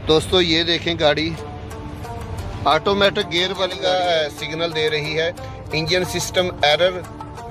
दोस्तों ये देखें गाड़ी ऑटोमेटिक गियर वाली का सिग्नल दे रही है। Engine system error.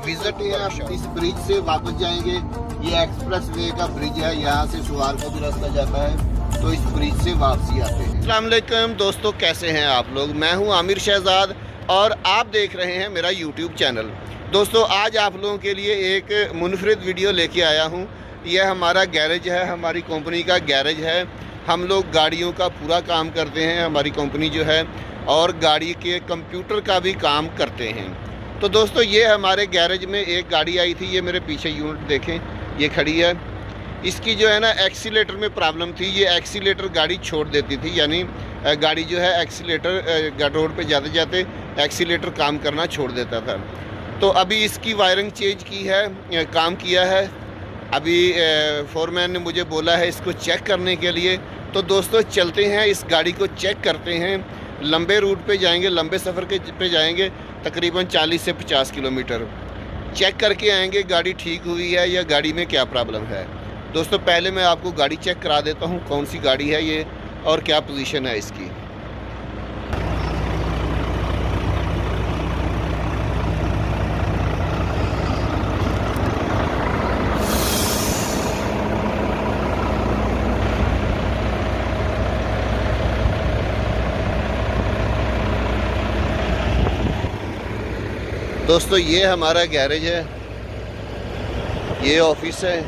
विजिट आप इस ब्रिज से वापस जाएंगे। ये एक्सप्रेस वे का ब्रिज है, यहाँ से सुवार को भी रास्ता जाता है, तो इस ब्रिज से वापसी आते हैं। अस्सलाम वालेकुम दोस्तों, कैसे हैं आप लोग? मैं हूं आमिर शहजाद और आप देख रहे हैं मेरा यूट्यूब चैनल। दोस्तों आज आप लोगों के लिए एक मुनफरिद वीडियो लेके आया हूं। यह हमारा गैरेज है, हमारी कंपनी का गैरेज है। हम लोग गाड़ियों का पूरा काम करते हैं, हमारी कंपनी जो है, और गाड़ी के कंप्यूटर का भी काम करते हैं। तो दोस्तों ये हमारे गैरेज में एक गाड़ी आई थी, ये मेरे पीछे यूनिट देखें, ये खड़ी है। इसकी जो है ना एक्सीलेटर में प्रॉब्लम थी। ये एक्सीलेटर गाड़ी छोड़ देती थी, यानी गाड़ी जो है एक्सीलेटर रोड पे जाते जाते एक्सीलेटर काम करना छोड़ देता था। तो अभी इसकी वायरिंग चेंज की है, काम किया है। अभी फोरमैन ने मुझे बोला है इसको चेक करने के लिए। तो दोस्तों चलते हैं, इस गाड़ी को चेक करते हैं। लंबे रूट पे जाएंगे, लंबे सफ़र के पे जाएंगे, तकरीबन 40 से 50 किलोमीटर। चेक करके आएंगे गाड़ी ठीक हुई है या गाड़ी में क्या प्रॉब्लम है। दोस्तों पहले मैं आपको गाड़ी चेक करा देता हूँ, कौन सी गाड़ी है ये और क्या पोजीशन है इसकी। दोस्तों ये हमारा गैरेज है, ये ऑफिस है।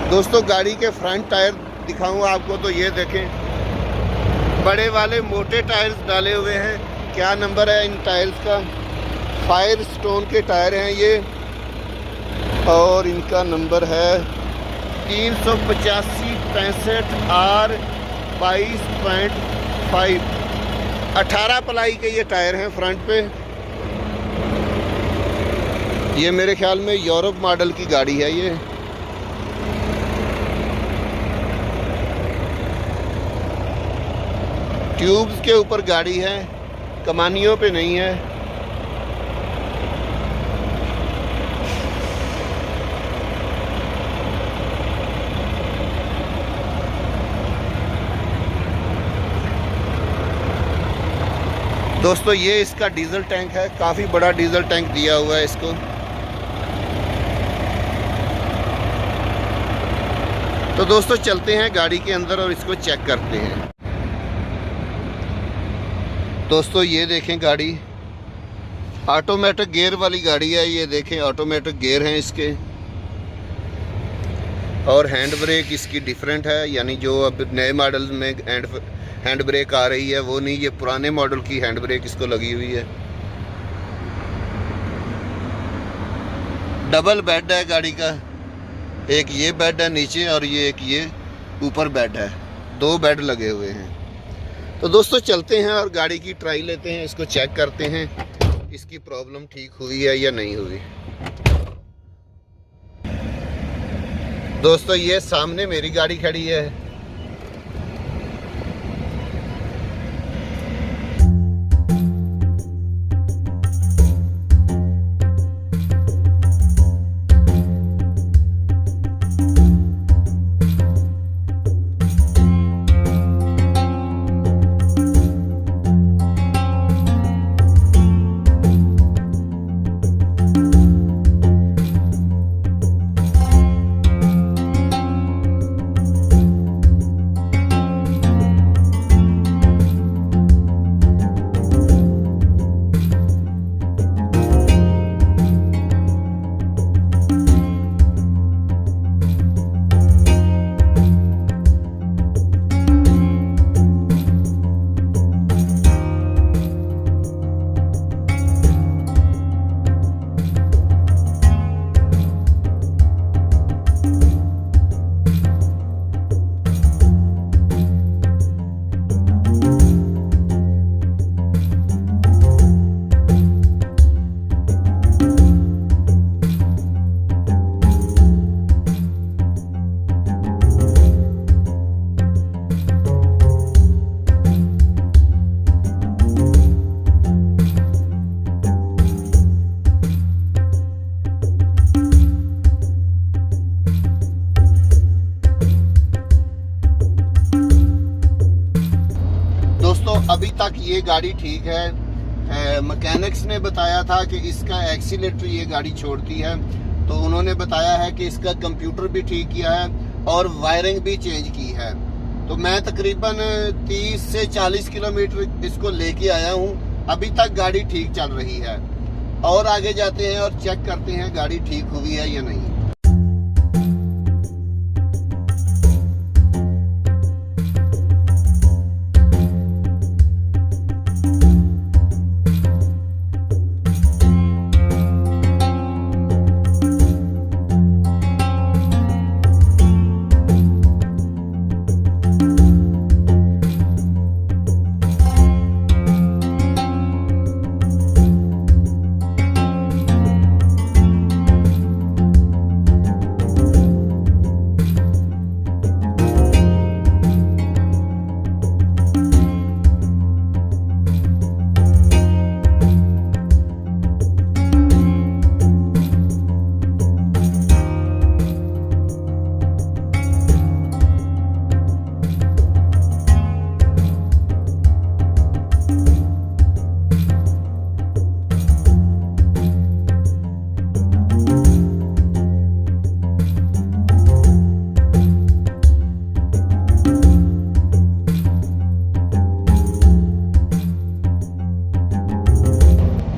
दोस्तों गाड़ी के फ्रंट टायर दिखाऊंगा आपको, तो ये देखें, बड़े वाले मोटे टायर्स डाले हुए हैं। क्या नंबर है इन टायर्स का? फायर स्टोन के टायर हैं ये, और इनका नंबर है 385/65 R22.5। 18 प्लाई के ये टायर हैं फ्रंट पे। ये मेरे ख्याल में यूरोप मॉडल की गाड़ी है ये। ट्यूब्स के ऊपर गाड़ी है, कमानियों पे नहीं है। दोस्तों ये इसका डीजल टैंक है, काफ़ी बड़ा डीजल टैंक दिया हुआ है इसको। तो दोस्तों चलते हैं गाड़ी के अंदर और इसको चेक करते हैं। दोस्तों ये देखें गाड़ी ऑटोमेटिक गियर वाली गाड़ी है। ये देखें ऑटोमेटिक गियर हैं इसके, और हैंड ब्रेक इसकी डिफरेंट है, यानी जो अब नए मॉडल में हैंड ब्रेक आ रही है वो नहीं, ये पुराने मॉडल की हैंड ब्रेक इसको लगी हुई है। डबल बेड है गाड़ी का, एक ये बेड है नीचे और ये एक ये ऊपर बेड है, 2 बेड लगे हुए हैं। तो दोस्तों चलते हैं और गाड़ी की ट्राई लेते हैं, इसको चेक करते हैं इसकी प्रॉब्लम ठीक हुई है या नहीं हुई। दोस्तों ये सामने मेरी गाड़ी खड़ी है। तक ये गाड़ी ठीक है। मैकेनिक्स ने बताया था कि इसका एक्सीलेटर ये गाड़ी छोड़ती है, तो उन्होंने बताया है कि इसका कंप्यूटर भी ठीक किया है और वायरिंग भी चेंज की है। तो मैं तकरीबन 30 से 40 किलोमीटर इसको लेके आया हूँ, अभी तक गाड़ी ठीक चल रही है। और आगे जाते हैं और चेक करते हैं गाड़ी ठीक हुई है या नहीं।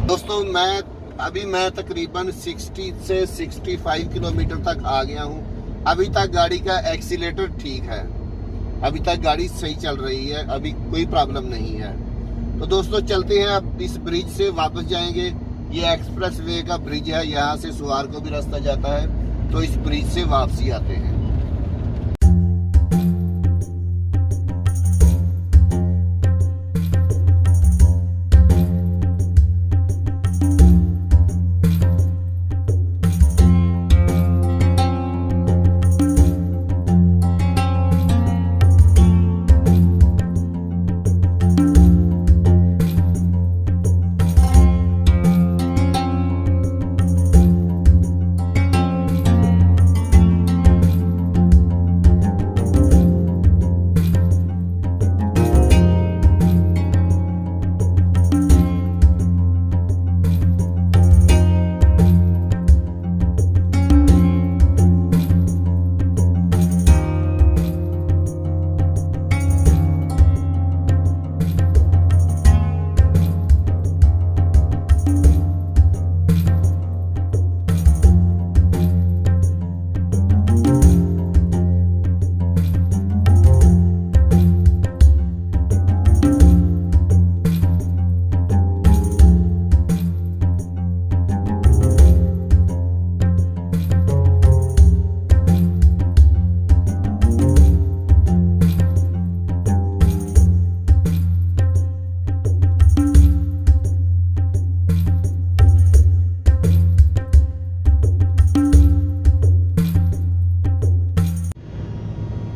दोस्तों मैं तकरीबन 60 से 65 किलोमीटर तक आ गया हूँ। अभी तक गाड़ी का एक्सीलेटर ठीक है, अभी तक गाड़ी सही चल रही है, अभी कोई प्रॉब्लम नहीं है। तो दोस्तों चलते हैं, अब इस ब्रिज से वापस जाएंगे। ये एक्सप्रेस वे का ब्रिज है, यहाँ से सुवार को भी रास्ता जाता है, तो इस ब्रिज से वापसी आते हैं।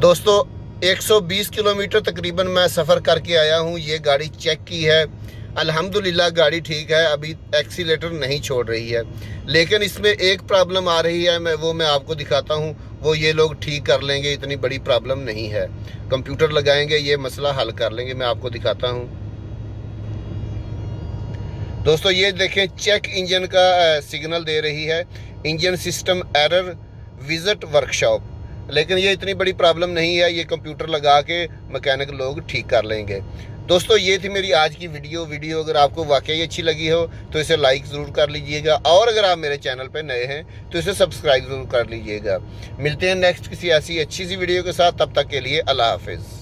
दोस्तों 120 किलोमीटर तकरीबन मैं सफ़र करके आया हूँ। ये गाड़ी चेक की है, अल्हम्दुलिल्लाह गाड़ी ठीक है, अभी एक्सीलेटर नहीं छोड़ रही है। लेकिन इसमें एक प्रॉब्लम आ रही है, मैं आपको दिखाता हूँ। वो ये लोग ठीक कर लेंगे, इतनी बड़ी प्रॉब्लम नहीं है। कंप्यूटर लगाएंगे, ये मसला हल कर लेंगे। मैं आपको दिखाता हूँ। दोस्तों ये देखें, चेक इंजन का सिग्नल दे रही है, engine system error, visit workshop. लेकिन ये इतनी बड़ी प्रॉब्लम नहीं है, ये कंप्यूटर लगा के मैकेनिक लोग ठीक कर लेंगे। दोस्तों ये थी मेरी आज की वीडियो अगर आपको वाकई अच्छी लगी हो तो इसे लाइक ज़रूर कर लीजिएगा, और अगर आप मेरे चैनल पर नए हैं तो इसे सब्सक्राइब ज़रूर कर लीजिएगा। मिलते हैं नेक्स्ट किसी ऐसी अच्छी सी वीडियो के साथ, तब तक के लिए अल्लाह हाफिज़।